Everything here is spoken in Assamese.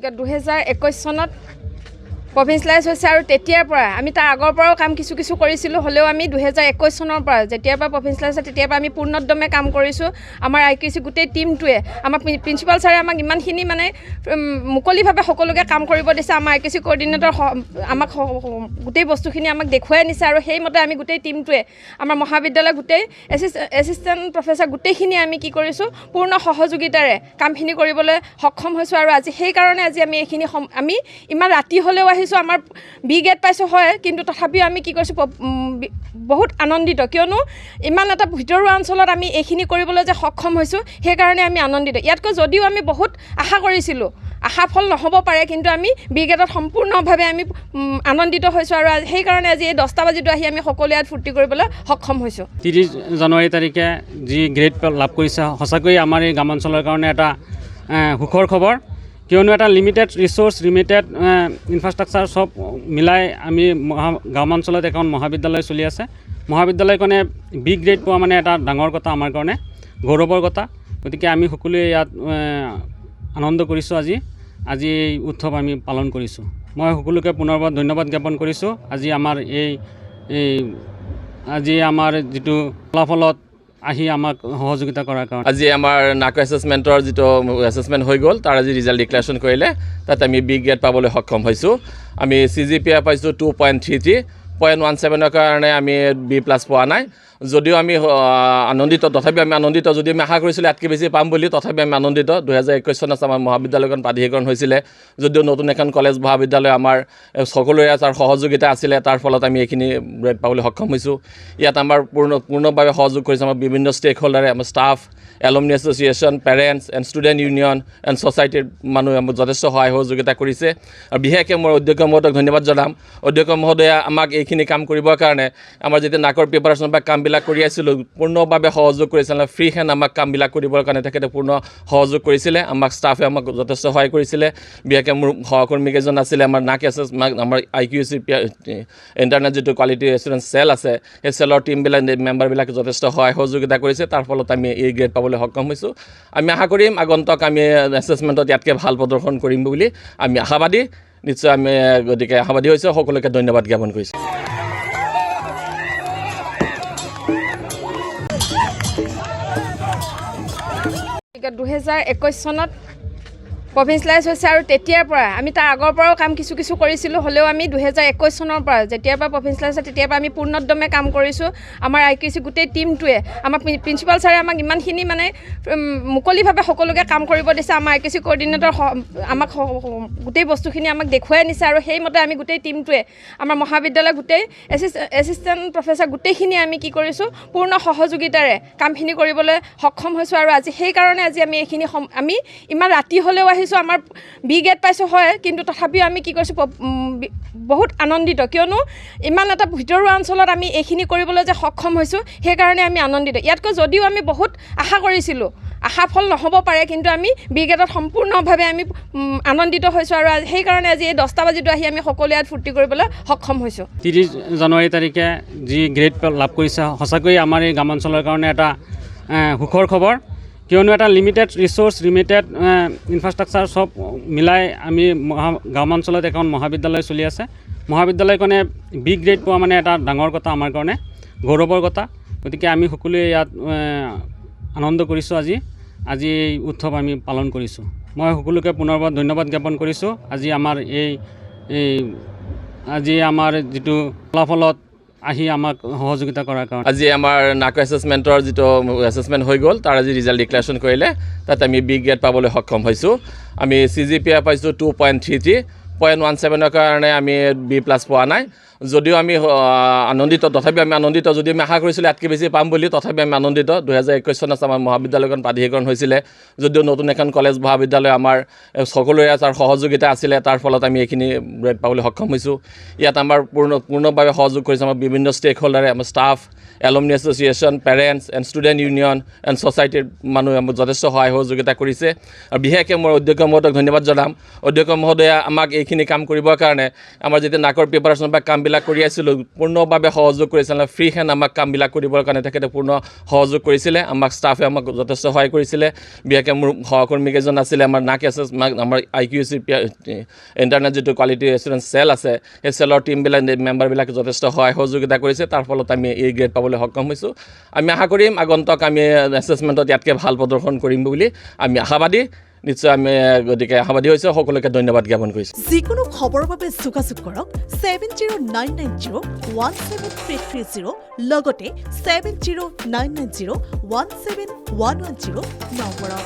2021 চনত প্ৰভিন্সিয়েলাইজ হৈছে আৰু তেতিয়াৰ পৰা আমি তাৰ আগৰ পৰাও কাম কিছু কৰিছিলোঁ হ'লেও আমি 2021 চনৰ পৰা যেতিয়াৰ পৰা প্ৰভিন্সিয়েলাইজ হৈছে তেতিয়াৰ পৰা আমি পূৰ্ণোদ্যমে কাম কৰিছোঁ। আমাৰ IQAC গোটেই টিমটোৱে আমাৰ প্ৰিন্সিপাল ছাৰে আমাক ইমানখিনি মানে মুকলিভাৱে সকলোকে কাম কৰিব দিছে। আমাৰ IQAC কোঅৰ্ডিনেটৰ আমাক গোটেই বস্তুখিনি আমাক দেখুৱাই নিছে আৰু সেইমতে আমি গোটেই টিমটোৱে আমাৰ মহাবিদ্যালয় গোটেই এছিষ্টেণ্ট প্ৰফেচাৰ গোটেইখিনি আমি কি কৰিছোঁ পূৰ্ণ সহযোগিতাৰে কামখিনি কৰিবলৈ সক্ষম হৈছোঁ। আৰু আজি সেইকাৰণে আজি আমি এইখিনি আমি ইমান ৰাতি হ'লেও আহিছোঁ। আমাৰ বি গ্ৰেড পাইছোঁ হয়, কিন্তু তথাপিও আমি কি কৰিছোঁ বহুত আনন্দিত, কিয়নো ইমান এটা ভিতৰুৱা অঞ্চলত আমি এইখিনি কৰিবলৈ যে সক্ষম হৈছোঁ সেইকাৰণে আমি আনন্দিত। ইয়াতকৈ যদিও আমি বহুত আশা কৰিছিলোঁ, আশা ফল নহ'ব পাৰে, কিন্তু আমি বি গ্ৰেডত সম্পূৰ্ণভাৱে আমি আনন্দিত হৈছোঁ। আৰু সেইকাৰণে আজি এই 10টা বাজিতো আহি আমি সকলোৱে ইয়াত ফূৰ্তি কৰিবলৈ সক্ষম হৈছোঁ। 30 জানুৱাৰী তাৰিখে যি গ্ৰেড লাভ কৰিছে সঁচাকৈ আমাৰ এই গ্ৰামাঞ্চলৰ কাৰণে এটা সুখৰ খবৰ, কিয়নো এটা লিমিটেড ৰিচোৰ্চ লিমিটেড ইনফ্ৰাষ্ট্ৰাকচাৰ চব মিলাই আমি গ্ৰামাঞ্চলত এখন মহাবিদ্যালয় চলি আছে। মহাবিদ্যালয়খনে বি গ্ৰেড পোৱা মানে এটা ডাঙৰ কথা, আমাৰ কাৰণে গৌৰৱৰ কথা। গতিকে আমি সকলোৱে ইয়াত আনন্দ কৰিছোঁ। আজি এই উৎসৱ আমি পালন কৰিছোঁ। মই সকলোকে পুনৰবাৰ ধন্যবাদ জ্ঞাপন কৰিছোঁ। আজি আমাৰ যিটো ফলাফলত আহি আমাক সহযোগিতা কৰাৰ কাৰণে। আজি আমাৰ নাকো এছেছমেণ্টৰ যিটো এছেছমেণ্ট হৈ গ'ল, তাৰ আজি ৰিজাল্ট ডিক্লেৰেশ্যন কৰিলে, তাত আমি বি গ্ৰেড পাবলৈ সক্ষম হৈছোঁ। আমি CGPA পাইছোঁ 2.33, 0.17ৰ কাৰণে আমি B+ পোৱা নাই। যদিও আমি আনন্দিত, তথাপি আমি আনন্দিত। যদি আমি আশা কৰিছিলোঁ ইয়াতকৈ বেছি পাম বুলি, তথাপি আমি আনন্দিত। 2021 চনত আমাৰ মহাবিদ্যালয়খন প্ৰাধিকৰণ হৈছিলে, যদিও নতুন এখন কলেজ মহাবিদ্যালয় আমাৰ সকলোৰে তাৰ সহযোগিতা আছিলে, তাৰ ফলত আমি এইখিনি গ্ৰেড পাবলৈ সক্ষম হৈছোঁ। ইয়াত আমাৰ পূৰ্ণভাৱে সহযোগ কৰিছে আমাৰ বিভিন্ন ষ্টেক হোল্ডাৰে, আমাৰ staff, alumni association, parents and student union and ছ'চাইটিৰ মানুহে আমাক যথেষ্ট সহায় সহযোগিতা কৰিছে। আৰু বিশেষকৈ মই অধ্যক্ষ মহোদয়ক ধন্যবাদ জনাম। অধ্যক্ষ মহোদয়ে আমাক এইখিনি কাম কৰিবৰ কাৰণে আমাৰ যেতিয়া নাকৰ প্ৰিপাৰেশ্যন বা কামবিলাক কৰি আছিলোঁ পূৰ্ণভাৱে সহযোগ কৰিছিলে। ফ্ৰী হেণ্ড আমাক কামবিলাক কৰিবৰ কাৰণে তেখেতে পূৰ্ণ সহযোগ কৰিছিলে। আমাক ষ্টাফে আমাক যথেষ্ট সহায় কৰিছিলে। বিশেষকৈ মোৰ সহকৰ্মীকেইজন আছিলে আমাৰ আমাৰ IQAC ইণ্টাৰনেট যিটো কোৱালিটি এছুৰেঞ্চ চেল আছে, সেই চেলৰ টিমবিলাক মেম্বাৰবিলাকে যথেষ্ট সহায় সহযোগিতা কৰিছে। তাৰ ফলত আমি এই গ্ৰেড পাবলৈ সক্ষম হৈছোঁ। আমি আশা কৰিম আগন্তুক আমি এছেছমেণ্টত ইয়াতকৈ ভাল প্ৰদৰ্শন কৰিম বুলি আমি আশাবাদী। নিশ্চয় আমি গতিকে আশাবাদী হৈছোঁ। সকলোকে ধন্যবাদ জ্ঞাপন কৰিছোঁ। 2021 চনত প্ৰভিন্সিয়েলাইজ হৈছে আৰু তেতিয়াৰ পৰা আমি তাৰ আগৰ পৰাও কাম কিছু কৰিছিলোঁ হ'লেও আমি 2021 চনৰ পৰা যেতিয়াৰ পৰা প্ৰভিন্সিয়েলাইজ হৈছে তেতিয়াৰ পৰা আমি পূৰ্ণোদ্যমে কাম কৰিছোঁ। আমাৰ IQAC গোটেই টিমটোৱে আমাৰ প্ৰিন্সিপাল ছাৰে আমাক ইমানখিনি মানে মুকলিভাৱে সকলোকে কাম কৰিব দিছে। আমাৰ IQAC কোঅৰ্ডিনেটৰ আমাক গোটেই বস্তুখিনি আমাক দেখুৱাই নিছে আৰু সেইমতে আমি গোটেই টিমটোৱে আমাৰ মহাবিদ্যালয় গোটেই এছিষ্টেণ্ট প্ৰফেচাৰ গোটেইখিনি আমি কি কৰিছোঁ পূৰ্ণ সহযোগিতাৰে কামখিনি কৰিবলৈ সক্ষম হৈছোঁ। আৰু আজি সেইকাৰণে আজি আমি এইখিনি আমি ইমান ৰাতি হ'লেও আহিছোঁ। আমাৰ বি গ্ৰেড পাইছোঁ হয়, কিন্তু তথাপিও আমি কি কৰিছোঁ বহুত আনন্দিত, কিয়নো ইমান এটা ভিতৰুৱা অঞ্চলত আমি এইখিনি কৰিবলৈ যে সক্ষম হৈছোঁ সেইকাৰণে আমি আনন্দিত। ইয়াতকৈ যদিও আমি বহুত আশা কৰিছিলোঁ, আশা ফল নহ'ব পাৰে, কিন্তু আমি বি গ্ৰেডত সম্পূৰ্ণভাৱে আমি আনন্দিত হৈছোঁ। আৰু সেইকাৰণে আজি এই 10টা বাজিতো আহি আমি সকলোৱে ইয়াত ফূৰ্তি কৰিবলৈ সক্ষম হৈছোঁ। 30 জানুৱাৰী তাৰিখে যি গ্ৰেড লাভ কৰিছে সঁচাকৈ আমাৰ এই গ্ৰামাঞ্চলৰ কাৰণে এটা সুখৰ খবৰ, কিয়নো এটা লিমিটেড ৰিচোৰ্চ লিমিটেড ইনফ্ৰাষ্ট্ৰাকচাৰ চব মিলাই আমি গ্ৰামাঞ্চলত এখন মহাবিদ্যালয় চলি আছে। মহাবিদ্যালয়খনে বি গ্ৰেড পোৱা মানে এটা ডাঙৰ কথা, আমাৰ কাৰণে গৌৰৱৰ কথা। গতিকে আমি সকলোৱে ইয়াত আনন্দ কৰিছোঁ। আজি এই উৎসৱ আমি পালন কৰিছোঁ। মই সকলোকে পুনৰবাৰ ধন্যবাদ জ্ঞাপন কৰিছোঁ। আজি আমাৰ যিটো ফলাফলত আহি আমাক সহযোগিতা কৰাৰ কাৰণে। আজি আমাৰ নাকো এছেছমেণ্টৰ যিটো এছেছমেণ্ট হৈ গ'ল, তাৰ আজি ৰিজাল্ট ডিক্লেৰেশ্যন কৰিলে, তাত আমি বি গ্ৰেড পাবলৈ সক্ষম হৈছোঁ। আমি CGPA পাইছোঁ 2.33, 0.17ৰ কাৰণে আমি B+ পোৱা নাই। যদিও আমি আনন্দিত, তথাপি আমি আনন্দিত। যদি আমি আশা কৰিছিলোঁ ইয়াতকৈ বেছি পাম বুলি, তথাপি আমি আনন্দিত। 2021 চনত আমাৰ মহাবিদ্যালয়খন প্ৰাধিকৰণ হৈছিলে, যদিও নতুন এখন কলেজ মহাবিদ্যালয় আমাৰ সকলোৰে তাৰ সহযোগিতা আছিলে, তাৰ ফলত আমি এইখিনি গ্ৰেড পাবলৈ সক্ষম হৈছোঁ। ইয়াত আমাৰ পূৰ্ণভাৱে সহযোগ কৰিছে আমাৰ বিভিন্ন ষ্টেক হোল্ডাৰে, আমাৰ staff, alumni association, parents and student union and ছ'চাইটিৰ মানুহে আমাক যথেষ্ট সহায় সহযোগিতা কৰিছে আৰু বিশেষকৈ মই অধ্যক্ষ মহোদয়ক ধন্যবাদ জনাম। অধ্যক্ষ মহোদয়ে আমাক এইখিনি কাম কৰিবৰ কাৰণে আমাৰ যেতিয়া নাকৰ প্ৰিপাৰেশ্যন বা কামবিলাক কৰি আছিলোঁ পূৰ্ণভাৱে সহযোগ কৰিছিলে। ফ্ৰী হেণ্ড আমাক কামবিলাক কৰিবৰ কাৰণে তেখেতে পূৰ্ণ সহযোগ কৰিছিলে। আমাক ষ্টাফে আমাক যথেষ্ট সহায় কৰিছিলে। বিশেষকৈ মোৰ সহকৰ্মীকেইজন আছিলে আমাৰ নাক আমাৰ IQAC ইণ্টাৰনেট যিটো কোৱালিটি এছুৰেঞ্চ চেল আছে সেই চেলৰ টিমবিলাক মেম্বাৰবিলাকে যথেষ্ট সহায় সহযোগিতা কৰিছে। তাৰ ফলত আমি এই গ্ৰেড পাবলৈ সক্ষম হৈছোঁ। আমি আশা কৰিম আগন্তক আমি এছেছমেণ্টত ইয়াতকৈ ভাল প্ৰদৰ্শন কৰিম বুলি আমি আশাবাদী। নিশ্চয় আমি গতিকে আশাবাদী হৈছোঁ। সকলোকে ধন্যবাদ জ্ঞাপন কৰিছোঁ। যিকোনো খবৰৰ বাবে যোগাযোগ কৰক 7099017330 লগতে 7099017110 নম্বৰত।